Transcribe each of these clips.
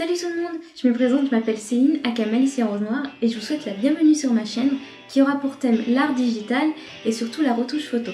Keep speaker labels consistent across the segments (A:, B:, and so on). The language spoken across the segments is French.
A: Salut tout le monde, je me présente, je m'appelle Céline, aka Malicia Rose Noire, et je vous souhaite la bienvenue sur ma chaîne qui aura pour thème l'art digital et surtout la retouche photo.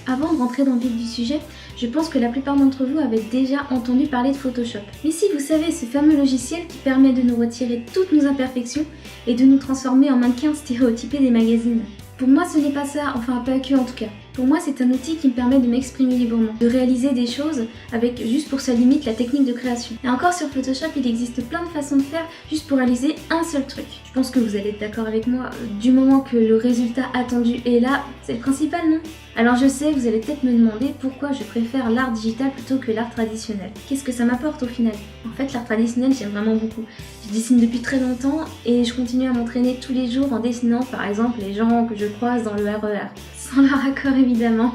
A: Avant de rentrer dans le vif du sujet, je pense que la plupart d'entre vous avaient déjà entendu parler de Photoshop. Mais si vous savez, ce fameux logiciel qui permet de nous retirer toutes nos imperfections et de nous transformer en mannequins stéréotypés des magazines. Pour moi, ce n'est pas ça, enfin pas que en tout cas. Pour moi, c'est un outil qui me permet de m'exprimer librement, de réaliser des choses avec juste pour sa limite la technique de création. Et encore sur Photoshop, il existe plein de façons de faire juste pour réaliser un seul truc. Je pense que vous allez être d'accord avec moi, du moment que le résultat attendu est là, c'est le principal, non? Alors je sais, vous allez peut-être me demander pourquoi je préfère l'art digital plutôt que l'art traditionnel. Qu'est-ce que ça m'apporte au final? En fait, l'art traditionnel, j'aime vraiment beaucoup. Je dessine depuis très longtemps et je continue à m'entraîner tous les jours en dessinant par exemple les gens que je croise dans le RER. Sans leur accord évidemment.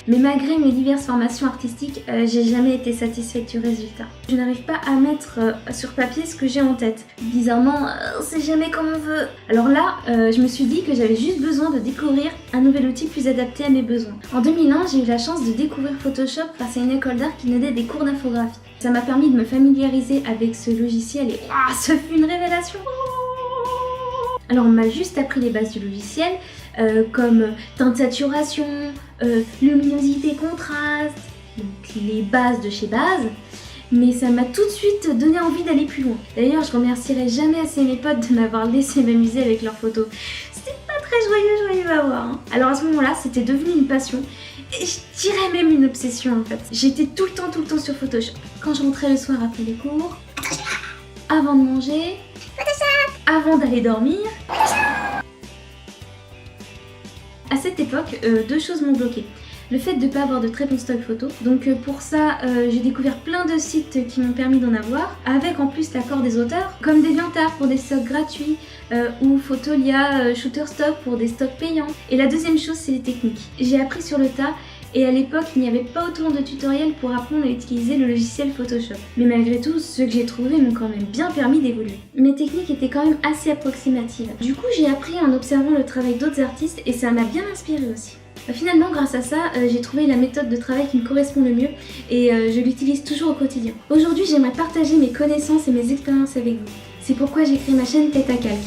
A: Mais malgré mes diverses formations artistiques, j'ai jamais été satisfaite du résultat. Je n'arrive pas à mettre sur papier ce que j'ai en tête. Bizarrement, c'est jamais comme on veut. Alors là, je me suis dit que j'avais juste besoin de découvrir un nouvel outil plus adapté à mes besoins. En 2001, j'ai eu la chance de découvrir Photoshop grâce à une école d'art qui donnait des cours d'infographie. Ça m'a permis de me familiariser avec ce logiciel et ce fut une révélation. Alors on m'a juste appris les bases du logiciel, comme teinte saturation, luminosité contraste, donc les bases de chez base, mais ça m'a tout de suite donné envie d'aller plus loin. D'ailleurs je remercierai jamais assez mes potes de m'avoir laissé m'amuser avec leurs photos. C'était pas très joyeux à voir. Hein. Alors à ce moment-là c'était devenu une passion, et je dirais même une obsession en fait. J'étais tout le temps sur Photoshop. Quand je rentrais le soir après les cours, avant de manger, avant d'aller dormir. À cette époque, deux choses m'ont bloqué. Le fait de ne pas avoir de très bons stocks photos. Donc pour ça, j'ai découvert plein de sites qui m'ont permis d'en avoir, avec en plus l'accord des auteurs, comme DeviantArt pour des stocks gratuits, ou Photolia, Shutterstock pour des stocks payants. Et la deuxième chose, c'est les techniques. J'ai appris sur le tas. Et à l'époque, il n'y avait pas autant de tutoriels pour apprendre à utiliser le logiciel Photoshop. Mais malgré tout, ceux que j'ai trouvés m'ont quand même bien permis d'évoluer. Mes techniques étaient quand même assez approximatives. Du coup, j'ai appris en observant le travail d'autres artistes et ça m'a bien inspiré aussi. Finalement, grâce à ça, j'ai trouvé la méthode de travail qui me correspond le mieux et je l'utilise toujours au quotidien. Aujourd'hui, j'aimerais partager mes connaissances et mes expériences avec vous. C'est pourquoi j'ai créé ma chaîne Tête à Calque.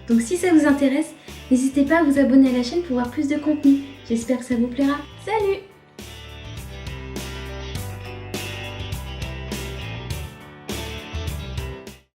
A: Donc si ça vous intéresse, n'hésitez pas à vous abonner à la chaîne pour voir plus de contenu. J'espère que ça vous plaira. Salut!